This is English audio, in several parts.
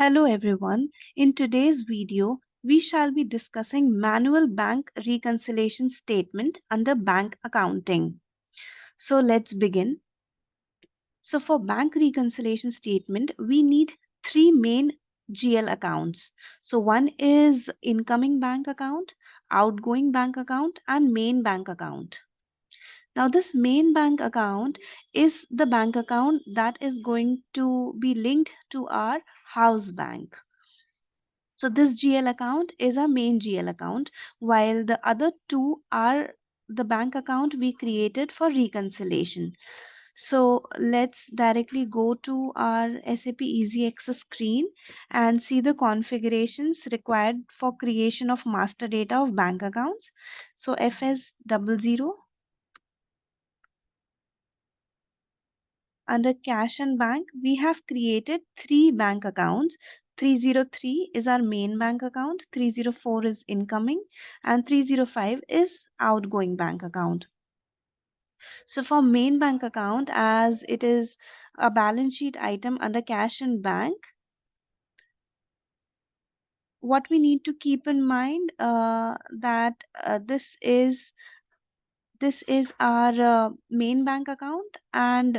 Hello everyone. In today's video, we shall be discussing manual bank reconciliation statement under bank accounting. So let's begin. So for bank reconciliation statement, we need three main GL accounts. So one is incoming bank account, outgoing bank account, and main bank account. Now this main bank account is the bank account that is going to be linked to our house bank. So this GL account is our main GL account, while the other two are the bank account we created for reconciliation. So let's directly go to our SAP Easy Access screen and see the configurations required for creation of master data of bank accounts. So FS00 under cash and bank, we have created three bank accounts. 303 is our main bank account, 304 is incoming, and 305 is outgoing bank account. So for main bank account, as it is a balance sheet item under cash and bank, what we need to keep in mind that this is our main bank account, and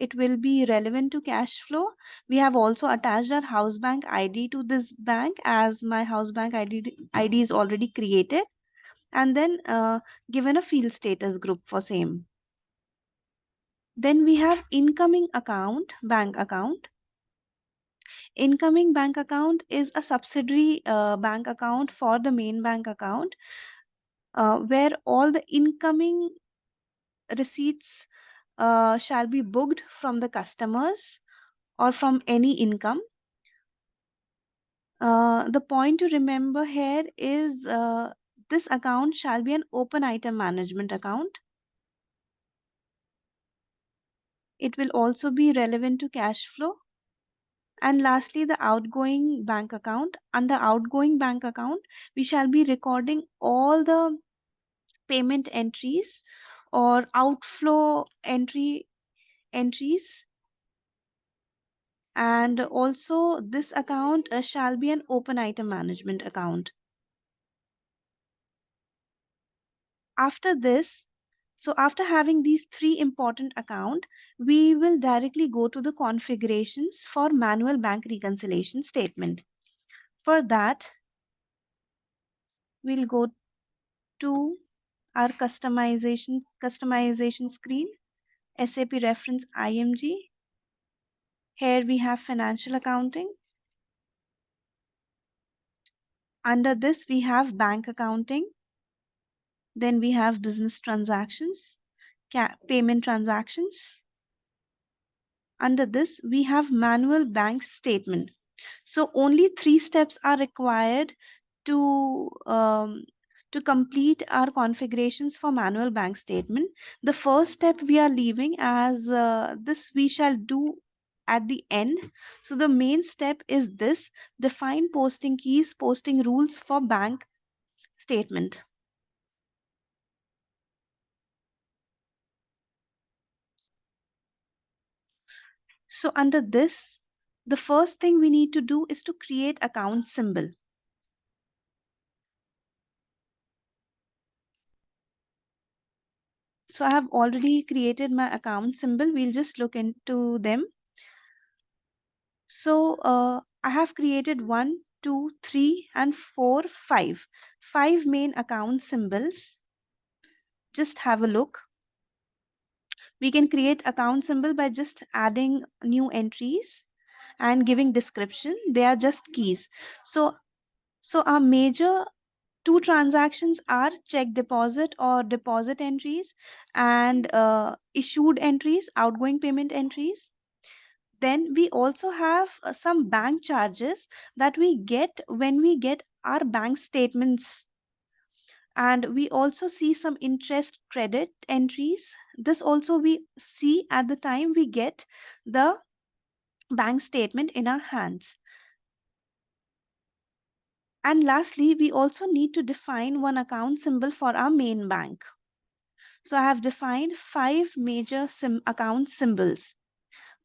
it will be relevant to cash flow. We have also attached our house bank ID to this bank, as my house bank ID is already created, and then given a field status group for same. Then we have incoming account, bank account. Incoming bank account is a subsidiary bank account for the main bank account, where all the incoming receipts shall be booked from the customers or from any income. The point to remember here is this account shall be an open item management account. It will also be relevant to cash flow. And lastly, the outgoing bank account. Under outgoing bank account, we shall be recording all the payment entries or outflow entries, and also this account shall be an open item management account. After this, so after having these three important accounts, we will directly go to the configurations for manual bank reconciliation statement. For that, we'll go to our customization screen, SAP reference IMG. Here we have financial accounting. Under this, we have bank accounting. Then we have business transactions, payment transactions. Under this, we have manual bank statement. So only 3 steps are required to complete our configurations for manual bank statement. The first step we are leaving, as this we shall do at the end. So the main step is this: define posting keys, posting rules for bank statement. So under this, the first thing we need to do is to create account symbol. So I have already created my account symbol. We'll just look into them. So I have created 1, 2, 3, and 4, 5. 5 main account symbols. Just have a look. We can create account symbol by just adding new entries and giving description. They are just keys. So our major 2 transactions are check deposit or deposit entries, and issued entries, outgoing payment entries. Then we also have some bank charges that we get when we get our bank statements, and we also see some interest credit entries. This also we see at the time we get the bank statement in our hands. And lastly, we also need to define one account symbol for our main bank. So I have defined 5 major account symbols.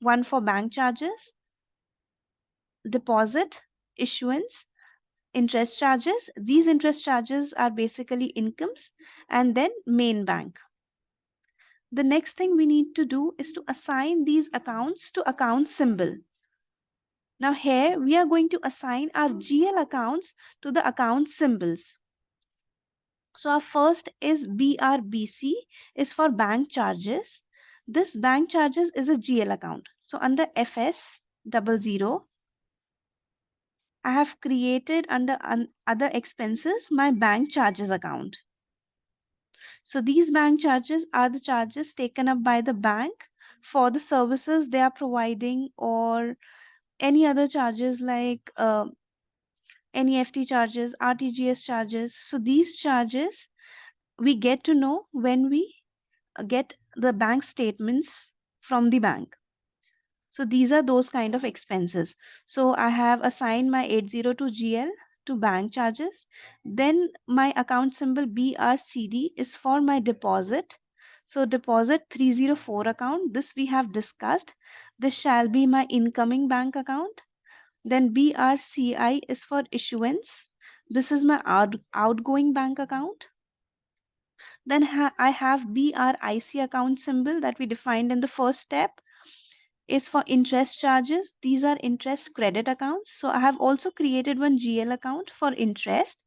One for bank charges, deposit, issuance, interest charges. These interest charges are basically incomes, and then main bank. The next thing we need to do is to assign these accounts to account symbol. Now here we are going to assign our GL accounts to the account symbols. So our first is BRBC, is for bank charges. This bank charges is a GL account. So under FS 00, I have created under other expenses my bank charges account. So these bank charges are the charges taken up by the bank for the services they are providing, or any other charges like NEFT charges, RTGS charges. So these charges we get to know when we get the bank statements from the bank. So these are those kind of expenses. So I have assigned my 802 GL to bank charges. Then my account symbol BRCD is for my deposit. So deposit 304 account, this we have discussed. This shall be my incoming bank account. Then BRCI is for issuance. This is my outgoing bank account. Then I have BRIC account symbol that we defined in the first step, is for interest charges. These are interest credit accounts. So I have also created one GL account for interest.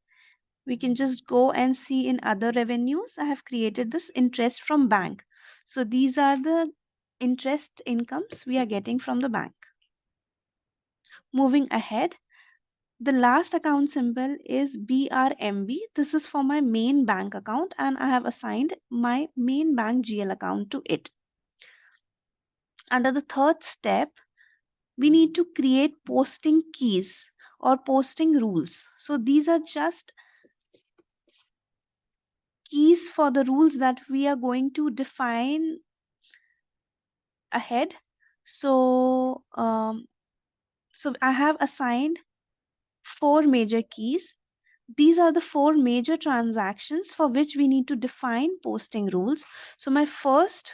We can just go and see in other revenues. I have created this interest from bank. So these are the interest incomes we are getting from the bank. Moving ahead, the last account symbol is BRMB. This is for my main bank account, and I have assigned my main bank GL account to it. Under the third step, we need to create posting keys or posting rules. So these are just keys for the rules that we are going to define ahead. So I have assigned 4 major keys. These are the 4 major transactions for which we need to define posting rules. So my first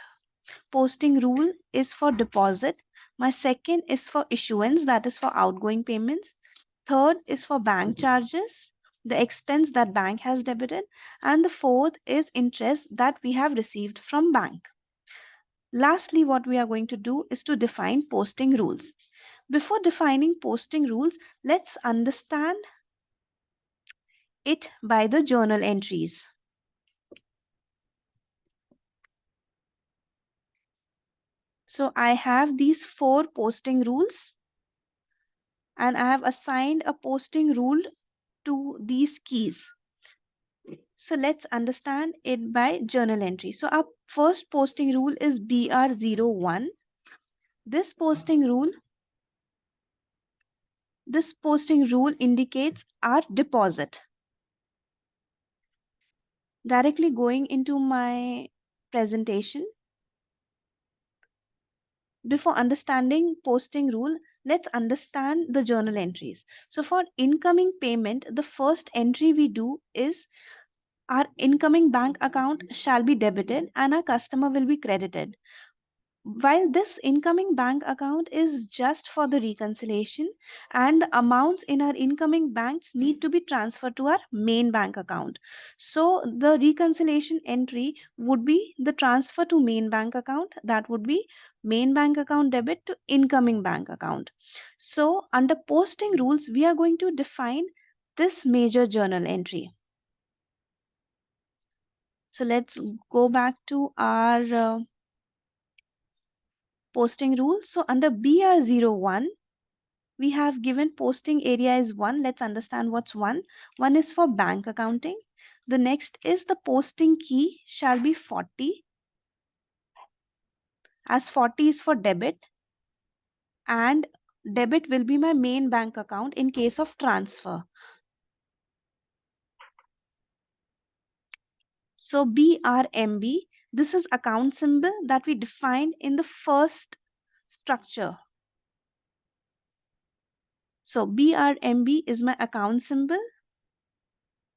posting rule is for deposit. My second is for issuance, that is for outgoing payments. Third is for bank charges, the expense that bank has debited. And the fourth is interest that we have received from bank. Lastly, what we are going to do is to define posting rules. Before defining posting rules, let's understand it by the journal entries. So I have these 4 posting rules, and I have assigned a posting rule to these keys. So let's understand it by journal entry. So our first posting rule is BR01. This posting rule indicates our deposit. Directly going into my presentation, before understanding posting rule, let's understand the journal entries. So for incoming payment, the first entry we do is our incoming bank account shall be debited and our customer will be credited. While this incoming bank account is just for the reconciliation, and the amounts in our incoming banks need to be transferred to our main bank account. So the reconciliation entry would be the transfer to main bank account. That would be main bank account debit to incoming bank account. So under posting rules, we are going to define this major journal entry. So let's go back to our posting rule. So under BR01, we have given posting area is 1. Let's understand what's 1. 1 is for bank accounting. The next is the posting key shall be 40, as 40 is for debit, and debit will be my main bank account in case of transfer. So BRMB, this is account symbol that we defined in the first structure. So BRMB is my account symbol.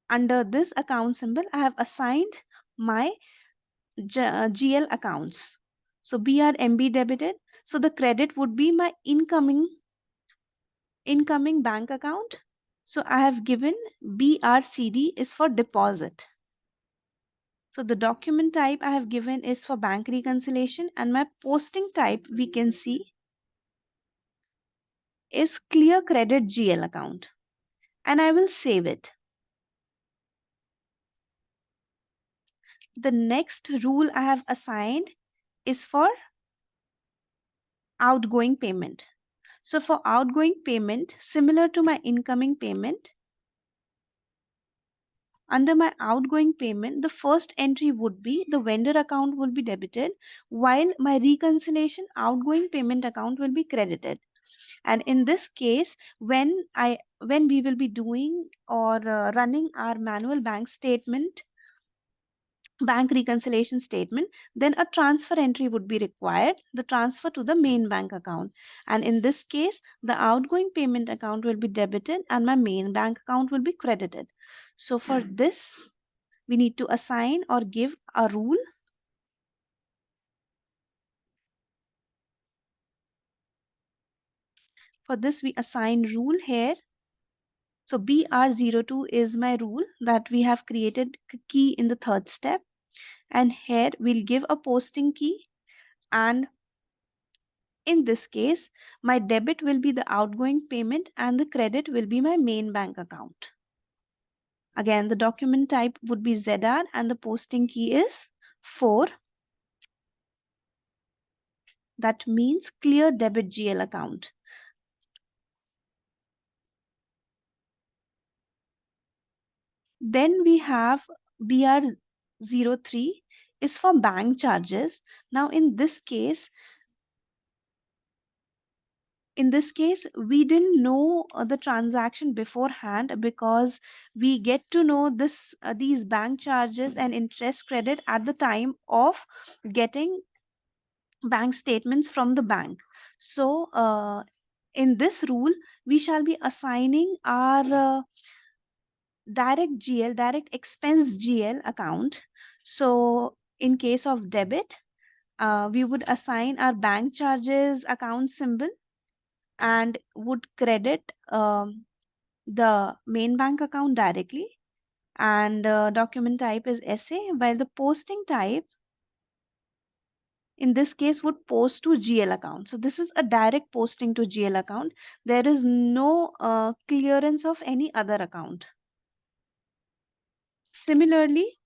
Under this account symbol, I have assigned my GL accounts. So BRMB debited. So the credit would be my incoming incoming bank account. So I have given BRCD is for deposit. So the document type I have given is for bank reconciliation, and my posting type we can see is clear credit GL account, and I will save it. The next rule I have assigned is for outgoing payment. So for outgoing payment, similar to my incoming payment, under my outgoing payment, the first entry would be the vendor account will be debited, while my reconciliation outgoing payment account will be credited. And in this case, when we will be doing or running our manual bank reconciliation statement, then a transfer entry would be required, the transfer to the main bank account. And in this case, the outgoing payment account will be debited and my main bank account will be credited. So for this, we need to assign or give a rule. For this, we assign rule here. So BR02 is my rule that we have created key in the third step. And here we'll give a posting key, and in this case my debit will be the outgoing payment and the credit will be my main bank account. Again, the document type would be ZR and the posting key is 4. That means clear debit GL account. Then we have BR03 is for bank charges. Now in this case we didn't know the transaction beforehand, because we get to know these bank charges and interest credit at the time of getting bank statements from the bank. So in this rule we shall be assigning our direct expense GL account. So in case of debit, we would assign our bank charges account symbol and would credit the main bank account directly, and document type is SA, while the posting type in this case would post to GL account. So this is a direct posting to GL account. There is no clearance of any other account. Similarly,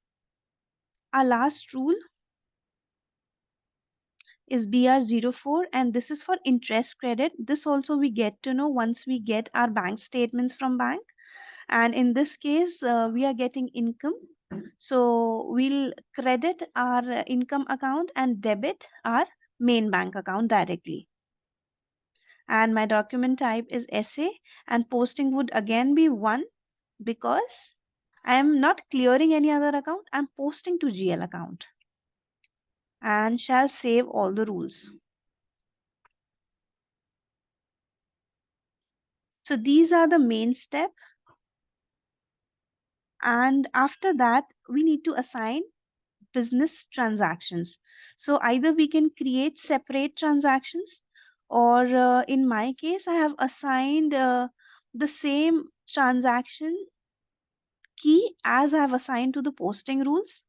our last rule is BR04, and this is for interest credit. This also we get to know once we get our bank statements from bank. And in this case we are getting income, so we'll credit our income account and debit our main bank account directly. And my document type is SA, and posting would again be 1, because I am not clearing any other account, I'm posting to GL account, and shall save all the rules. So these are the main step, and after that we need to assign business transactions. So either we can create separate transactions, or in my case I have assigned the same transaction key as I have assigned to the posting rules.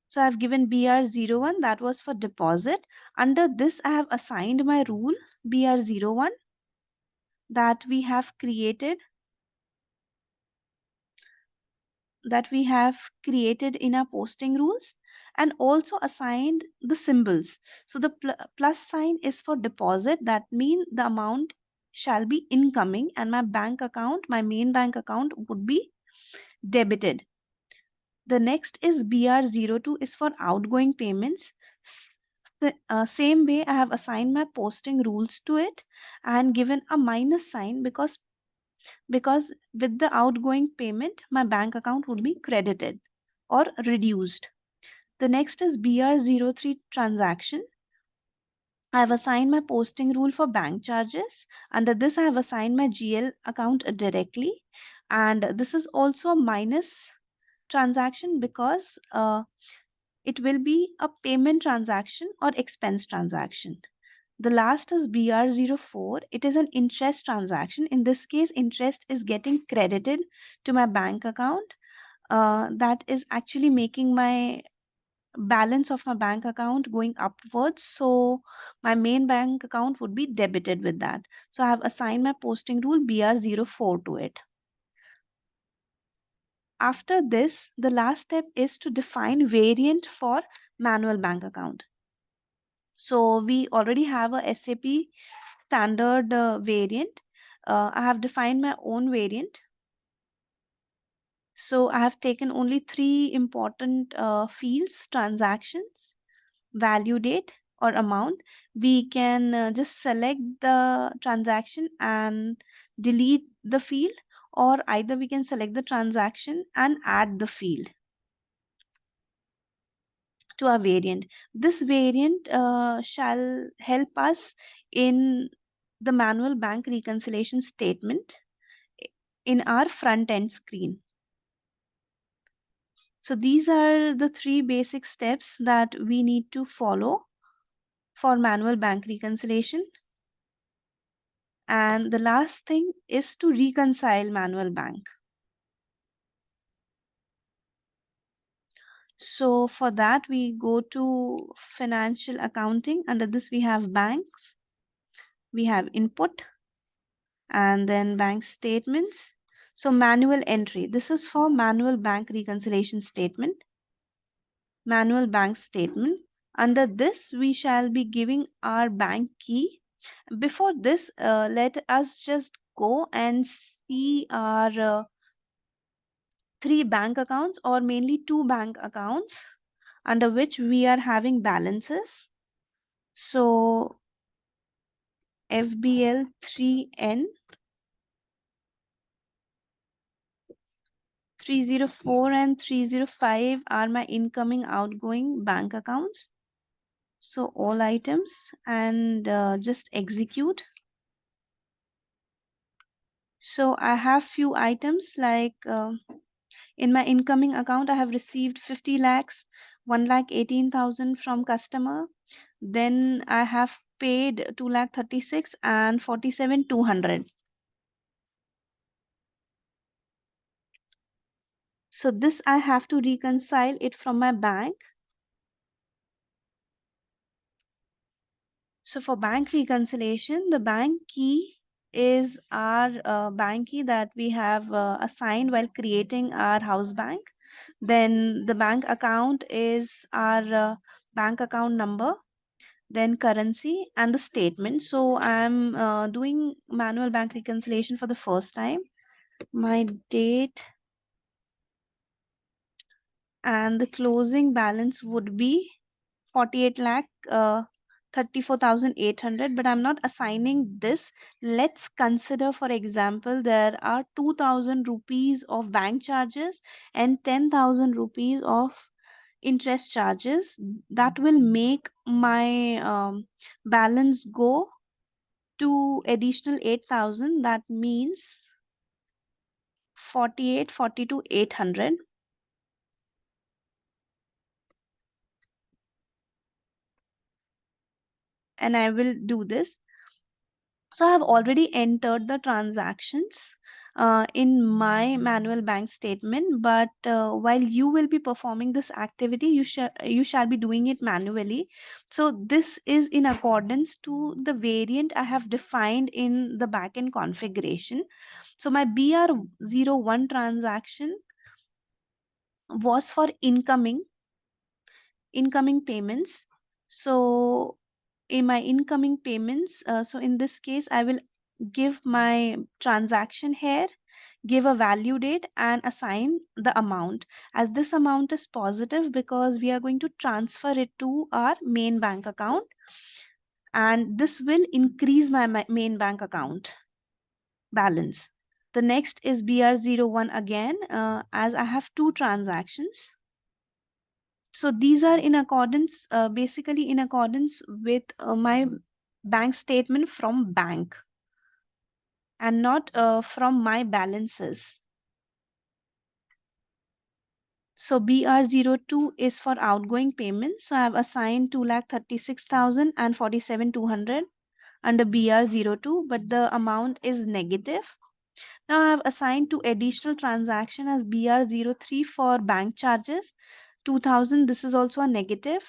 So I have given BR01, that was for deposit. Under this I have assigned my rule BR01 that we have created in our posting rules, and also assigned the symbols. So the plus sign is for deposit, that means the amount shall be incoming, and my main bank account would be debited. The next is BR02 is for outgoing payments. Same way I have assigned my posting rules to it and given a minus sign, because with the outgoing payment my bank account would be credited or reduced. The next is BR03 transaction. I have assigned my posting rule for bank charges. Under this I have assigned my GL account directly, and this is also a minus transaction, because it will be a payment transaction or expense transaction. The last is BR04. It is an interest transaction. In this case, interest is getting credited to my bank account. That is actually making my balance of my bank account going upwards. So my main bank account would be debited with that. So I have assigned my posting rule BR04 to it. After this, the last step is to define variant for manual bank account. So we already have a SAP standard variant. I have defined my own variant. So I have taken only three important fields: transactions, value date, or amount. We can just select the transaction and delete the field, or either we can select the transaction and add the field to our variant. This variant shall help us in the manual bank reconciliation statement in our front end screen. So these are the three basic steps that we need to follow for manual bank reconciliation. And the last thing is to reconcile manual bank. So for that, we go to financial accounting. Under this, we have banks, we have input, and then bank statements. So manual entry, this is for manual bank reconciliation statement, manual bank statement. Under this, we shall be giving our bank key. Before this, let us just go and see our three bank accounts, or mainly two bank accounts under which we are having balances. So FBL 3N 304 and 305 are my incoming outgoing bank accounts. So all items, and just execute. So I have few items like in my incoming account I have received 50 lakhs, 1,18,000 from customer. Then I have paid 2,36,000 and 47,200. So this I have to reconcile it from my bank. So for bank reconciliation, the bank key is our bank key that we have assigned while creating our house bank. Then the bank account is our bank account number, then currency and the statement. So I'm doing manual bank reconciliation for the first time. My date and the closing balance would be 48 lakh 34,800, but I'm not assigning this. Let's consider, for example, there are 2,000 rupees of bank charges and 10,000 rupees of interest charges. That will make my balance go to additional 8,000. That means 48, 42, 800. And I will do this. So I have already entered the transactions in my manual bank statement, but while you will be performing this activity, you shall be doing it manually. So this is in accordance to the variant I have defined in the backend configuration. So my BR01 transaction was for incoming payments. So in my incoming payments, so in this case I will give my transaction here, give a value date, and assign the amount, as this amount is positive because we are going to transfer it to our main bank account, and this will increase my main bank account balance. The next is BR01 again, as I have two transactions. So these are in accordance, basically in accordance with my bank statement from bank, and not from my balances. So BR02 is for outgoing payments. So I have assigned 2,36,000 and 47,200. under BR02, but the amount is negative. Now I have assigned two additional transaction as BR03 for bank charges, 2000, this is also a negative,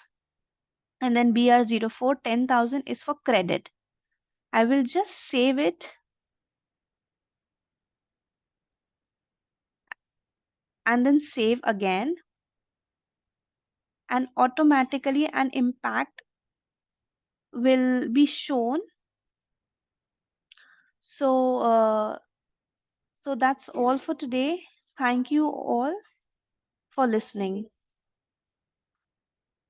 and then BR04, 10,000 is for credit. I will just save it and then save again, and automatically an impact will be shown. So that's all for today. Thank you all for listening.